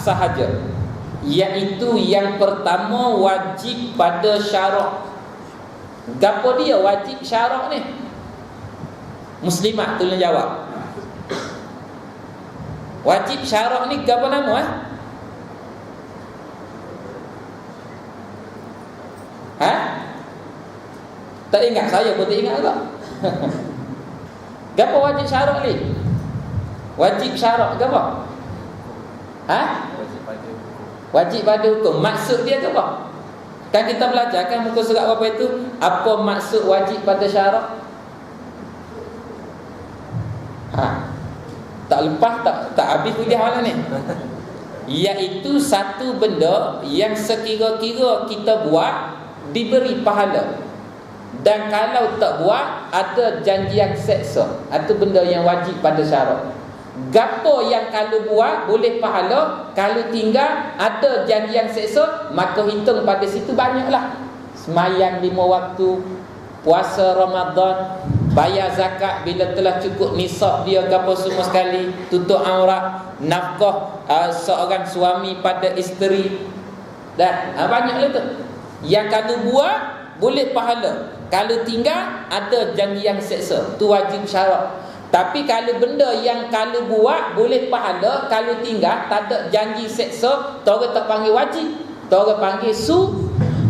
sahaja, iaitu yang pertama wajib pada syarak. Gapo dia wajib syarak ni? Muslimat tolong jawab. Wajib syarak ni gapo nama Tak ingat, saya pun tak ingat juga. Gapo wajib syarak ni? Wajib syarak gapo? Wajib pada hukum. Maksud dia gapo? Kan kita belajar kan muka surat apa itu? Apa maksud wajib pada syarak? Tak lepas, tak habis kuliah malam ni. Iaitu satu benda yang sekira-kira kita buat diberi pahala, dan kalau tak buat ada janji yang seksa. Itu benda yang wajib pada syarak. Gapo yang kalau buat boleh pahala, kalau tinggal ada janji yang seksa, maka hitung pada situ banyaklah. Semayang 5 waktu, puasa Ramadan, bayar zakat bila telah cukup nisab dia, gapo semua sekali, tutup aurat, nafkah seorang suami pada isteri. Dan banyaklah tu. Yang kalau buat boleh pahala, kalau tinggal ada janji yang seksa. Tu wajib syarak. Tapi kalau benda yang kalau buat boleh pahala, kalau tinggal tak ada janji seksa, orang tak panggil wajib, orang panggil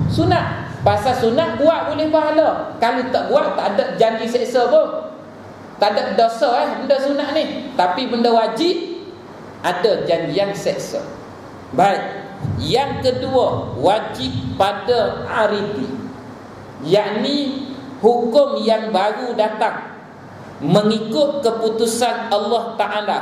sunat. Pasal sunat buat boleh pahala, kalau tak buat tak ada janji seksa pun, tak ada dosa benda sunat ni. Tapi benda wajib ada janji yang seksa. Baik. Yang kedua, wajib pada aridi, yakni hukum yang baru datang mengikut keputusan Allah Ta'ala.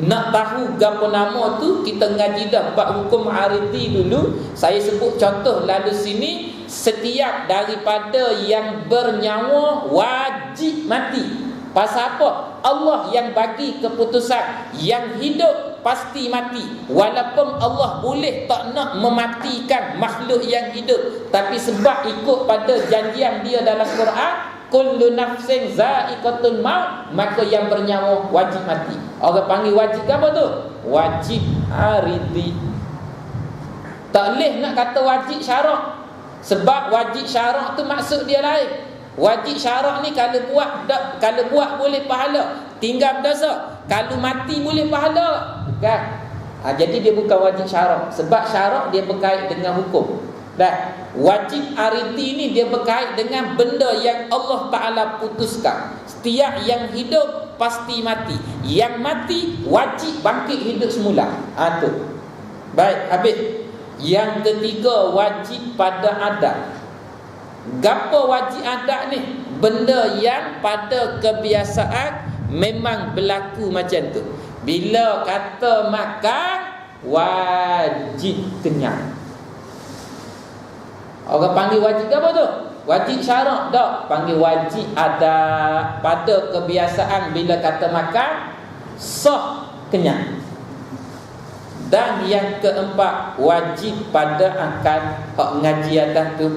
Nak tahu gapo nama tu, kita ngaji dah bab hukum aridi dulu. Saya sebut contoh lalu sini. Setiap daripada yang bernyawa wajib mati. Pasal apa? Allah yang bagi keputusan yang hidup pasti mati. Walaupun Allah boleh tak nak mematikan makhluk yang hidup, tapi sebab ikut pada janjian dia dalam Quran, kullu nafsin za'iqatul maut, maka yang bernyawa wajib mati. Orang panggil wajib apa tu? Wajib aridi. Tak boleh nak kata wajib syarak, sebab wajib syarak tu maksud dia lain. Wajib syarak ni kalau buat boleh pahala, tinggal berdosa, kalau mati boleh pahala, kan? Jadi dia bukan wajib syarak, sebab syarak dia berkait dengan hukum. Dan wajib aridi ni dia berkait dengan benda yang Allah Ta'ala putuskan. Setiap yang hidup pasti mati, yang mati wajib bangkit hidup semula. Tu. Baik, habis. Yang ketiga, wajib pada adat. Gapo wajib adat ni? Benda yang pada kebiasaan memang berlaku macam tu. Bila kata makan, wajib kenyang. Orang panggil wajib apa tu? Wajib syarak tak? Panggil wajib adat. Pada kebiasaan bila kata makan, sah kenyang. Dan yang keempat, wajib pada akal. Hak ngaji atas tu.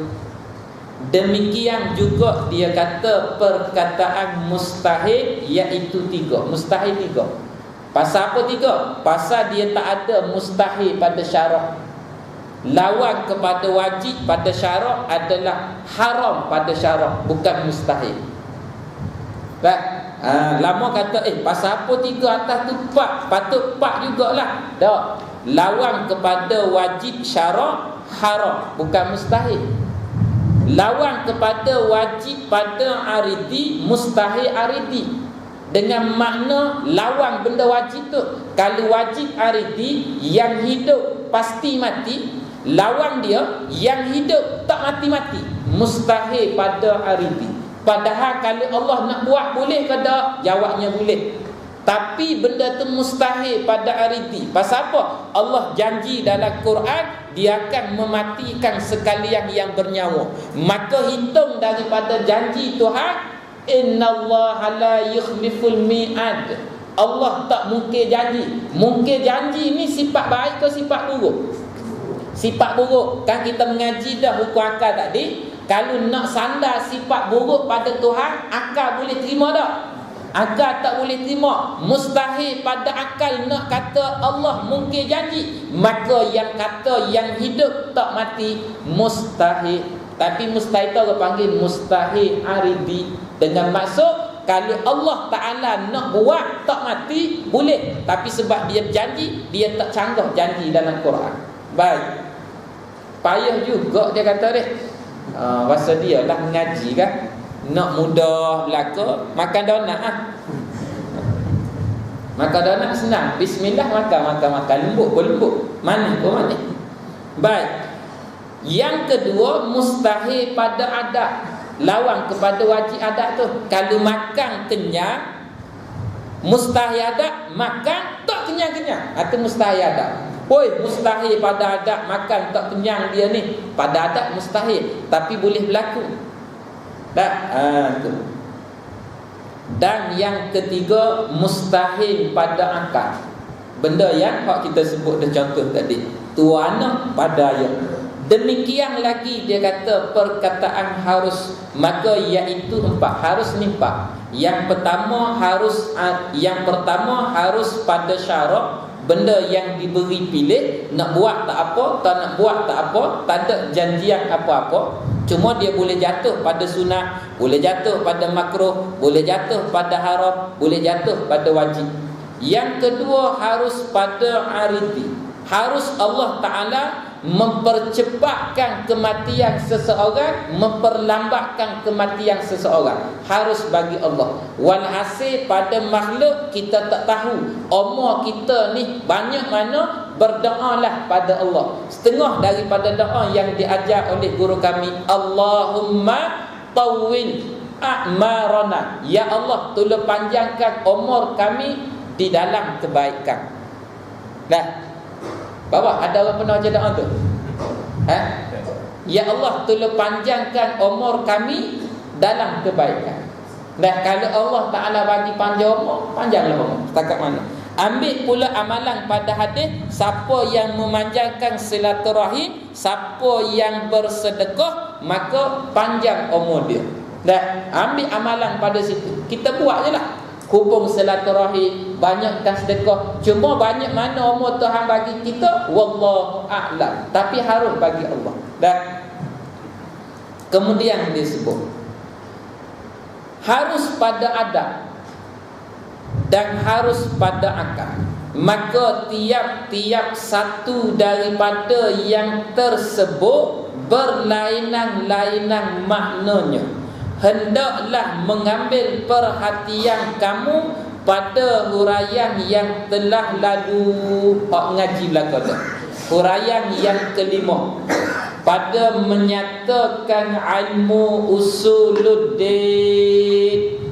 Demikian juga dia kata perkataan mustahil, iaitu 3. Mustahil 3. Pasal apa 3? Pasal dia tak ada mustahil pada syarak. Lawan kepada wajib pada syarak adalah haram pada syarak, bukan mustahil. Baik. Lama kata pasal apa 3 atas tu 4? Patut 4 jugalah. Tak. Lawan kepada wajib syarak haram, bukan mustahil. Lawan kepada wajib pada aridi, mustahil aridi. Dengan makna lawan benda wajib tu. Kalau wajib aridi, yang hidup pasti mati, lawan dia yang hidup tak mati-mati, mustahil pada aridi. Padahal kalau Allah nak buat boleh ke tak? Jawabnya boleh. Tapi benda tu mustahil pada aridi. Pasal apa? Allah janji dalam Quran dia akan mematikan sekalian yang bernyawa. Maka hitung daripada janji Tuhan, innallaha la yukhliful mi'ad. Allah tak mungkir janji. Mungkir janji ni sifat baik ke sifat buruk? Sifat buruk. Kan kita mengaji dah hukum akal tadi. Kalau nak sandar sifat buruk pada Tuhan, akal boleh terima tak? Agar tak boleh terima, mustahil pada akal nak kata Allah mungkin janji. Maka yang kata yang hidup tak mati mustahil. Tapi mustahil tu orang panggil mustahil aridi, dengan maksud kalau Allah Ta'ala nak buat tak mati boleh, tapi sebab dia berjanji, dia tak canggah janji dalam Quran. Baik, payah juga dia kata dia. Pasal dia lah mengaji kan, nak mudah belaka makan donat makan donat senang, bismillah makan lembut manis pun manis. Baik, yang kedua mustahil pada adat, lawan kepada wajib adat tu. Kalau makan kenyang mustahil adat, makan tak kenyang-kenyang, itu mustahil adat. Mustahil pada adat makan tak kenyang dia ni, pada adat mustahil, tapi boleh berlaku. Tu. Dan yang ketiga mustahil pada akal, benda yang kita sebut dah contoh tadi, tuana pada ayat. Demikian lagi dia kata perkataan harus, maka iaitu harus ni empat. Yang pertama harus pada syarat, benda yang diberi pilih, nak buat tak apa, tak nak buat tak apa, tak ada janjian apa-apa. Cuma dia boleh jatuh pada sunat, boleh jatuh pada makruh, boleh jatuh pada haram, boleh jatuh pada wajib. Yang kedua harus pada aridi, harus Allah Ta'ala mempercepatkan kematian seseorang, memperlambatkan kematian seseorang, harus bagi Allah. Walhasil pada makhluk kita tak tahu umur kita ni banyak mana, berdoalah pada Allah. Setengah daripada doa yang diajar oleh guru kami, Allahumma tawwil a'marana, ya Allah tolong panjangkan umur kami di dalam kebaikan. Bawah ada orang pernah baca doa tu? Ya Allah tolong panjangkan umur kami dalam kebaikan. Dan kalau Allah Ta'ala bagi panjang umur, panjanglah umur setakat mana. Ambil pula amalan pada hadis, siapa yang memanjangkan silaturahim, siapa yang bersedekah, maka panjang umur dia. Dan ambil amalan pada situ, kita buat je lah, hubung silaturahim, banyakkan sedekah. Cuma banyak mana umur Tuhan bagi kita, wallahu a'lam, tapi harus bagi Allah. Dan kemudian disebut harus pada adab dan harus pada akal. Maka tiap-tiap satu daripada yang tersebut berlainan-lainan maknanya. Hendaklah mengambil perhatian kamu pada huraian yang telah lalu. Ngaji belakang dah. Huraian yang kelima, pada menyatakan ilmu usuluddin.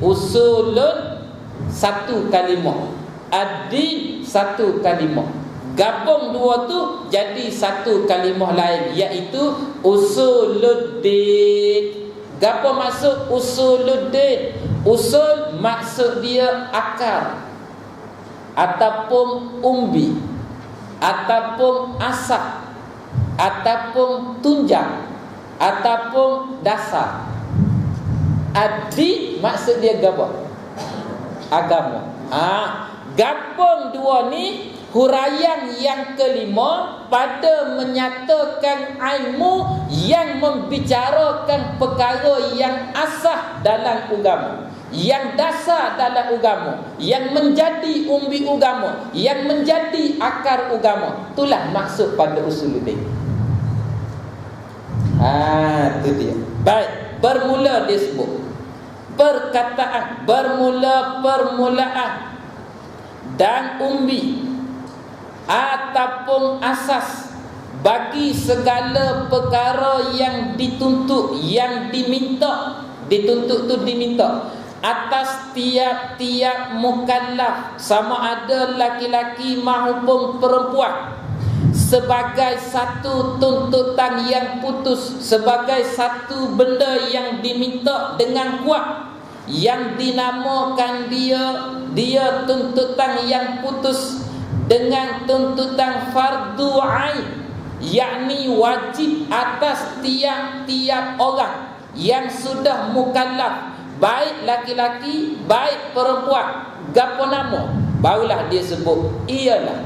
Usulun satu kalimah, ad-din satu kalimah, gabung dua tu jadi satu kalimah lain, iaitu usuluddin. Gapo maksud usuluddin? Usul maksud dia akar, ataupun umbi, ataupun asas, ataupun tunjang, ataupun dasar. Ad-din maksud dia gapo? Agama. Gabung dua ni, huraian yang kelima pada menyatakan ilmu yang membicarakan perkara yang asas dalam agama, yang dasar dalam agama, yang menjadi umbi agama, yang menjadi akar agama. Itulah maksud pada usuluddin. Itu dia. Baik, bermula disebut perkataan, permulaan dan umbi ataupun asas bagi segala perkara yang dituntut, yang diminta. Dituntut tu diminta atas tiap-tiap mukallaf, sama ada laki-laki maupun perempuan, sebagai satu tuntutan yang putus, sebagai satu benda yang diminta dengan kuat, yang dinamakan dia tuntutan yang putus dengan tuntutan fardu ain, yakni wajib atas tiap-tiap orang yang sudah mukallaf baik laki-laki, baik perempuan, gapo nama, barulah dia sebut ialah.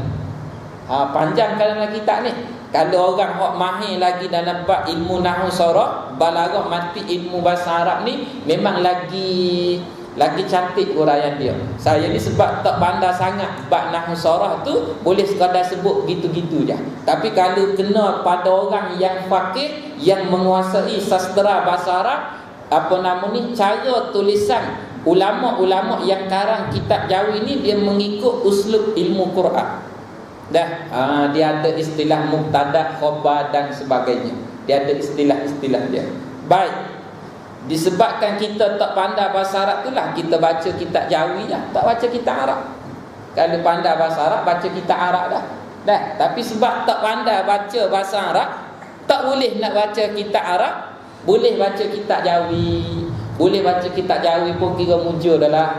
Panjang dalam kitab ni. Kalau orang hok mahir lagi dalam bab ilmu nahwu saraf, balaghah, mati ilmu bahasa Arab ni memang lagi cantik huraian dia. Saya ni sebab tak pandai sangat bab nahwu saraf tu, boleh sekadar sebut gitu-gitu je. Tapi kalau kena pada orang yang faqih, yang menguasai sastra bahasa Arab, cara tulisan ulama-ulama yang karang kitab Jawi ni, dia mengikut uslub ilmu Quran. Dia ada istilah mubtada, khabar dan sebagainya. Dia ada istilah-istilah dia. Baik. Disebabkan kita tak pandai bahasa Arab itulah kita baca kitab Jawi lah, tak baca kitab Arab. Kalau pandai bahasa Arab, baca kitab Arab dah. Tapi sebab tak pandai baca bahasa Arab, tak boleh nak baca kitab Arab. Boleh baca kitab Jawi. Boleh baca kitab Jawi pun kira mujur dah lah.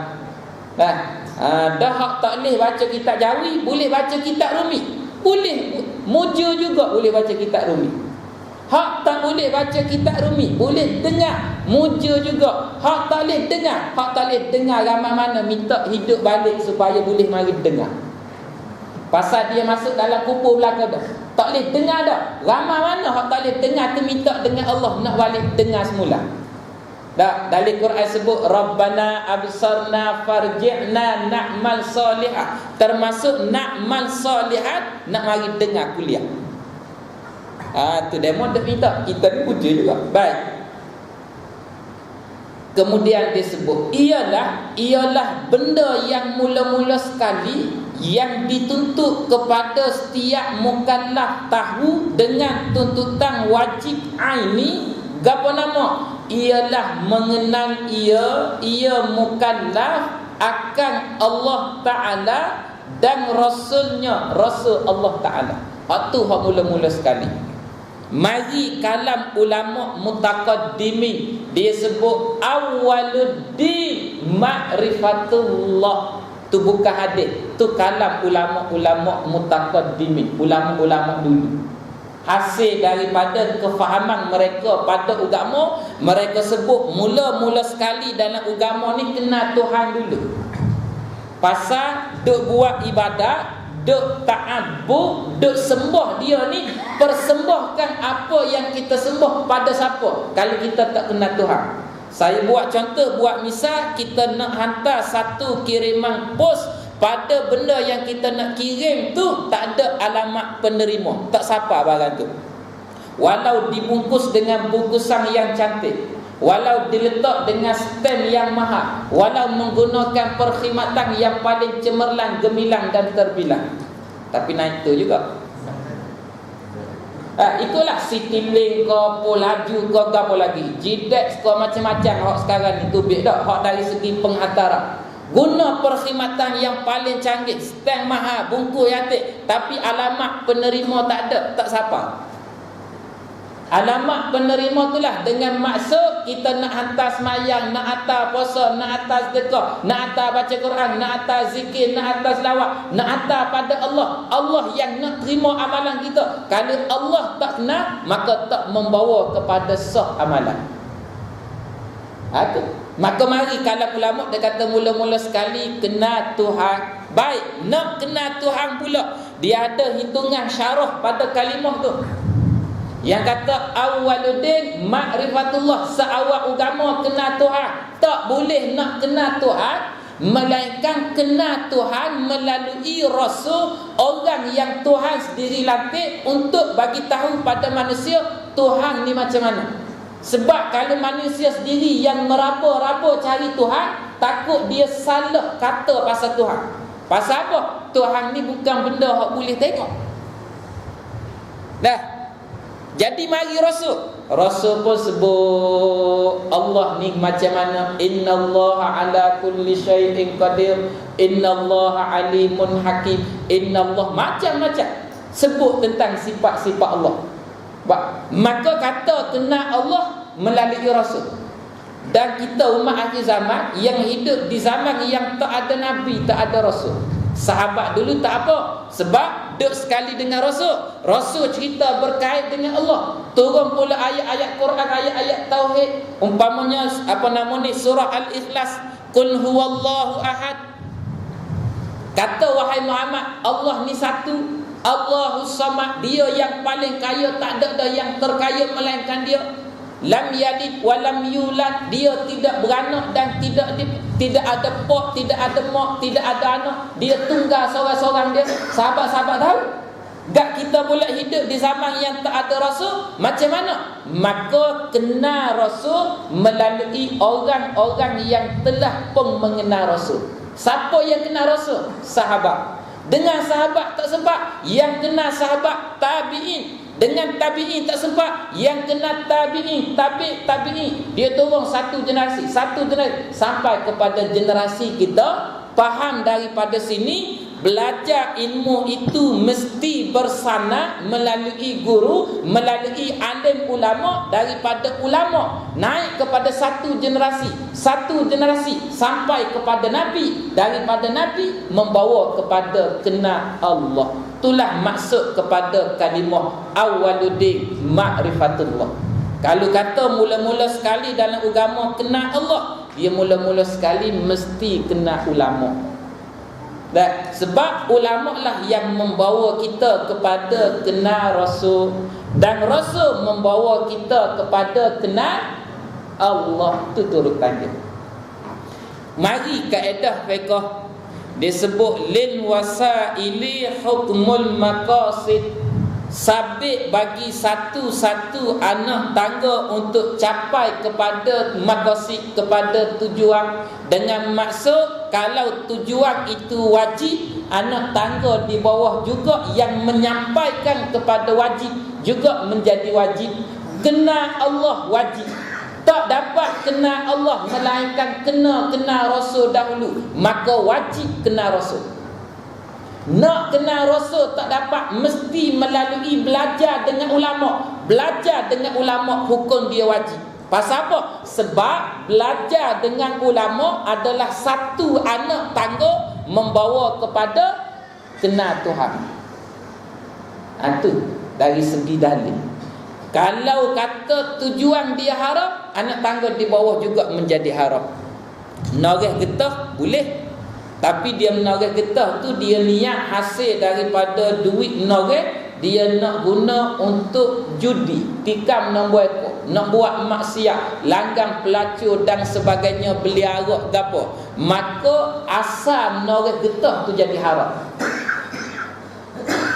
Dah hak tak boleh baca kitab Jawi, boleh baca kitab Rumi. Boleh mujur juga, boleh baca kitab Rumi. Hak tak boleh baca kitab Rumi, boleh dengar mujur juga. Hak tak boleh dengar ramai mana minta hidup balik supaya boleh mari dengar. Pasal dia masuk dalam kubur belaka dah, tak boleh dengar dah. Ramai mana hak tak boleh dengar tu minta dengan Allah nak balik dengar semula. Dalam Quran sebut Rabbana absarna farji'na na'mal salihah, termasuk na'mal salihat, nak mari dengar kuliah. Tu demo dah minta, kita ni puja juga. Baik. Kemudian dia sebut ialah benda yang mula-mula sekali yang dituntut kepada setiap mukallaf tahu dengan tuntutan wajib aini. Gapo nama? Ialah mengenal ia mukallaf akan Allah Ta'ala dan Rasulnya, Rasul Allah Ta'ala. Itu hak mula-mula sekali. Mari kalam ulama mutaqaddimin, dia sebut awwaluddin ma'rifatullah. Tu bukan hadis, tu kalam ulama-ulama mutaqaddimin, ulama-ulama dulu. Hasil daripada kefahaman mereka pada agama, mereka sebut mula-mula sekali dalam agama ni kenal Tuhan dulu. Pasal duk buat ibadat, duk ta'abbud, duk sembah dia ni, persembahkan apa yang kita sembah pada siapa kalau kita tak kenal Tuhan. Saya buat contoh, buat misal, kita nak hantar satu kiriman pos, pada benda yang kita nak kirim tu tak ada alamat penerima, tak siapa barang tu. Walau dibungkus dengan bungkusan yang cantik, walau diletak dengan stem yang mahal, walau menggunakan perkhidmatan yang paling cemerlang, gemilang dan terbilang, tapi naik tu juga. Itulah Citylink ke, Polaju ke, apa lagi, Gdex ke, macam-macam hak sekarang ni tu dak hak dari segi penghantaran. Guna perkhidmatan yang paling canggih, stem mahal, bungkus cantik, tapi alamat penerima tak ada, tak siapa. Alamat penerima itulah dengan maksud kita nak hantar semayang, nak hantar puasa, nak hantar sedekah, nak hantar baca Quran, nak hantar zikir, nak hantar selawat, nak hantar pada Allah. Allah yang nak terima amalan kita. Kalau Allah tak kenal, maka tak membawa kepada sah amalan. Maka mari kalau ulama dia kata mula-mula sekali kenal Tuhan. Baik, nak kenal Tuhan pula, dia ada hitungan syarah pada kalimah tu yang kata awwaluddin ma'rifatullah, seawal agama kenal Tuhan. Tak boleh nak kenal Tuhan melainkan kenal Tuhan melalui Rasul, orang yang Tuhan sendiri lantik untuk bagi tahu pada manusia Tuhan ni macam mana. Sebab kalau manusia sendiri yang meraba-raba cari Tuhan, takut dia salah kata pasal Tuhan. Pasal apa? Tuhan ni bukan benda hak boleh tengok. Jadi mari Rasul pun sebut Allah ni macam mana. Innallaha ala kulli syai'in qadir, innallaha alimun hakim, innallah, macam-macam sebut tentang sifat-sifat Allah. Maka kata kenal Allah melalui Rasul. Dan kita umat akhir zaman yang hidup di zaman yang tak ada Nabi, tak ada Rasul. Sahabat dulu tak apa, sebab duduk sekali dengan Rasul. Rasul cerita berkait dengan Allah. Turun pula ayat-ayat Quran, ayat-ayat tauhid. Umpamanya surah Al-Ikhlas, Qul huwallahu ahad. Kata wahai Muhammad, Allah ni satu, Allahus samad, dia yang paling kaya, tak ada yang terkaya melainkan dia. Lam yalid wa lam yulad, dia tidak beranak dan tidak ada pak, tidak ada mak, tidak ada anak. Dia tunggal seorang-seorang dia. Sahabat-sahabat tahu? Gak kita pula hidup di zaman yang tak ada Rasul, macam mana? Maka kenal Rasul melalui orang-orang yang telah pun mengenal Rasul. Siapa yang kenal Rasul? Sahabat. Dengan sahabat tak sempat, yang kenal sahabat tabi'in. Dengan tabi'in tak sempat, yang kenal tabi'in, tabi'in. Dia turun satu generasi sampai kepada generasi kita. Faham daripada sini, belajar ilmu itu mesti bersana melalui guru, melalui alim ulama, daripada ulama naik kepada satu generasi sampai kepada Nabi, daripada Nabi membawa kepada kenal Allah. Itulah maksud kepada kalimah awwaluddin ma'rifatullah. Kalau kata mula-mula sekali dalam agama kenal Allah, dia mula-mula sekali mesti kenal ulama. Dan sebab ulama lah yang membawa kita kepada kenal Rasul, dan Rasul membawa kita kepada kenal Allah. Itu turutan dia. Mari kaedah fiqh disebut lil wasaili hukmul maqasid. Sabit bagi satu-satu anak tangga untuk capai kepada maqasid, kepada tujuan. Dengan maksud kalau tujuan itu wajib, anak tangga di bawah juga yang menyampaikan kepada wajib juga menjadi wajib. Kenal Allah wajib. Tak dapat kenal Allah melainkan kenal Rasul dahulu, maka wajib kenal Rasul. Nak kenal Rasul tak dapat, mesti melalui belajar dengan ulama. Belajar dengan ulama hukum dia wajib. Pasal apa? Sebab belajar dengan ulama adalah satu anak tangga membawa kepada kenal Tuhan. Itu dari segi dalil. Kalau kata tujuan dia haram, anak tangga di bawah juga menjadi haram. Noreh getah boleh, tapi dia menoreh getah tu dia niat hasil daripada duit menoreh, dia nak guna untuk judi, tikam nombor ekor, nak buat maksiat, langgang pelacur dan sebagainya, beli arak gapo, maka asal menoreh getah tu jadi haram.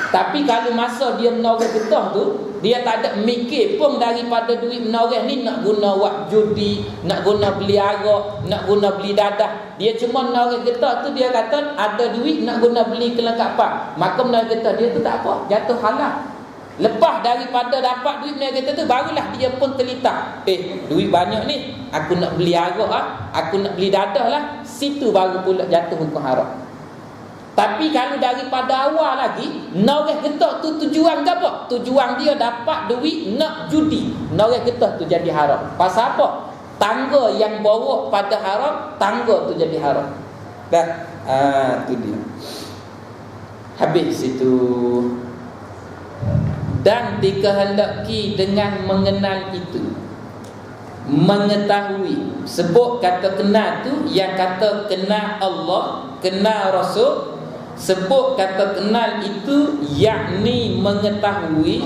Tapi kalau masa dia menoreh getah tu, dia tak ada mikir pun daripada duit menoreh ni nak guna buat judi, nak guna beli arak, nak guna beli dadah. Dia cuma menoreh getah tu, dia kata ada duit nak guna beli kelengkapan, maka menoreh getah dia tu tak apa, jatuh halal. Lepas daripada dapat duit menoreh getah tu, barulah dia pun terlitak, duit banyak ni, aku nak beli arak aku nak beli dadah lah. Situ baru pula jatuh hukum haram. Tapi kalau daripada awal lagi, noreh getah tu tujuan ke apa? Tujuan dia dapat duit nak judi, noreh getah tu jadi haram. Pasal apa? Tangga yang bawa pada haram, tangga tu jadi haram. Dah, tu dia. Habis itu. Dan dikehendaki dengan mengenal itu, mengetahui. Sebut kata kenal tu, yang kata kenal Allah, kenal Rasul. Sebut kata kenal itu yakni mengetahui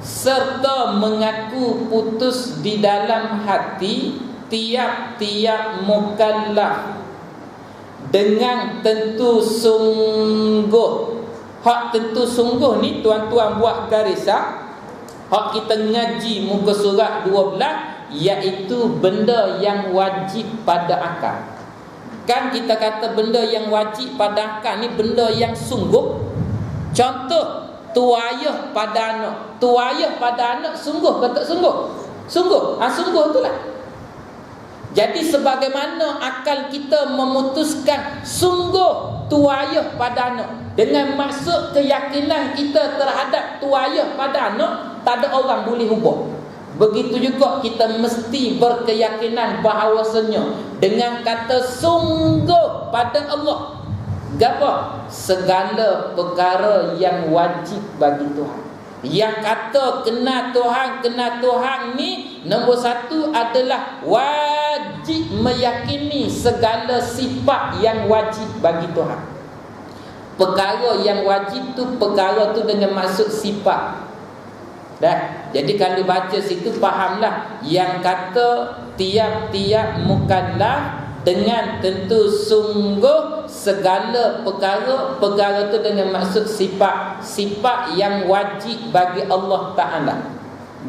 serta mengaku putus di dalam hati tiap-tiap mukallaf dengan tentu sungguh. Hak tentu sungguh ni tuan-tuan buat garisan, hak kita ngaji muka surat 12, iaitu benda yang wajib pada akal. Kan kita kata benda yang wajib pada akal ni benda yang sungguh. Contoh, tuayah pada anak. Tuayah pada anak sungguh ke tak sungguh? Sungguh. Sungguh itulah. Jadi sebagaimana akal kita memutuskan sungguh tuayah pada anak, dengan maksud keyakinan kita terhadap tuayah pada anak, tak ada orang boleh ubah. Begitu juga kita mesti berkeyakinan bahawasanya dengan kata sungguh pada Allah, Gapo? Segala perkara yang wajib bagi Tuhan. Yang kata kena Tuhan ni, nombor satu adalah wajib meyakini segala sifat yang wajib bagi Tuhan. Perkara yang wajib tu, perkara tu dengan maksud sifat. Dah. Jadi kalau baca situ fahamlah, yang kata tiap-tiap mukallaf dengan tentu sungguh segala perkara tu dengan maksud sifat yang wajib bagi Allah Ta'ala.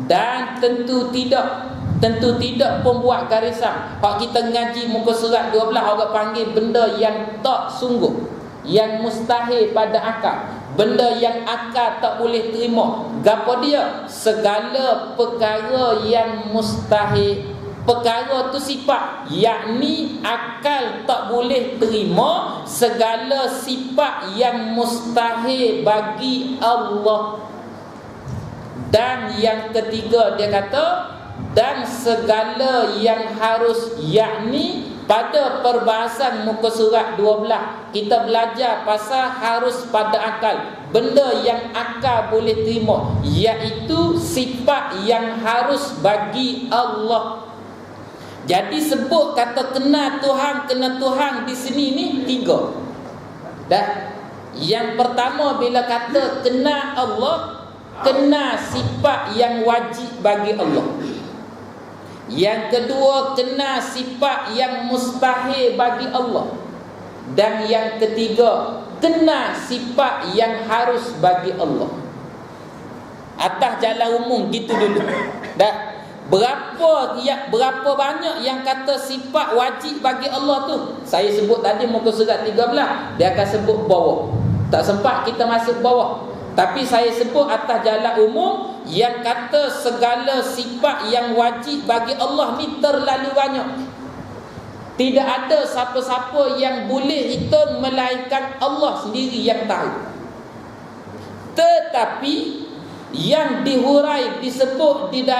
Dan tentu tidak pun buat garisan. Hak kita ngaji muka surat 12, orang panggil benda yang tak sungguh, yang mustahil pada akal, benda yang akal tak boleh terima. Gapo dia? Segala perkara yang mustahil. Perkara tu sifat, yakni akal tak boleh terima segala sifat yang mustahil bagi Allah. Dan yang ketiga dia kata, dan segala yang harus, yakni pada perbahasan muka surat 12 kita belajar pasal harus pada akal, benda yang akal boleh terima, iaitu sifat yang harus bagi Allah. Jadi sebut kata kena Tuhan di sini ni tiga. Dah. Yang pertama bila kata kena Allah, kena sifat yang wajib bagi Allah. Yang kedua, kena sifat yang mustahil bagi Allah. Dan yang ketiga, kena sifat yang harus bagi Allah. Atas jalan umum gitu dulu. Dah. Berapa banyak yang kata sifat wajib bagi Allah tu? Saya sebut tadi muka surat 13, dia akan sebut bawah. Tak sempat kita masuk bawah. Tapi saya sebut atas jalan umum, yang kata segala sifat yang wajib bagi Allah ni terlalu banyak. Tidak ada siapa-siapa yang boleh hitung melainkan Allah sendiri yang tahu. Tetapi yang dihurai disebut di dalam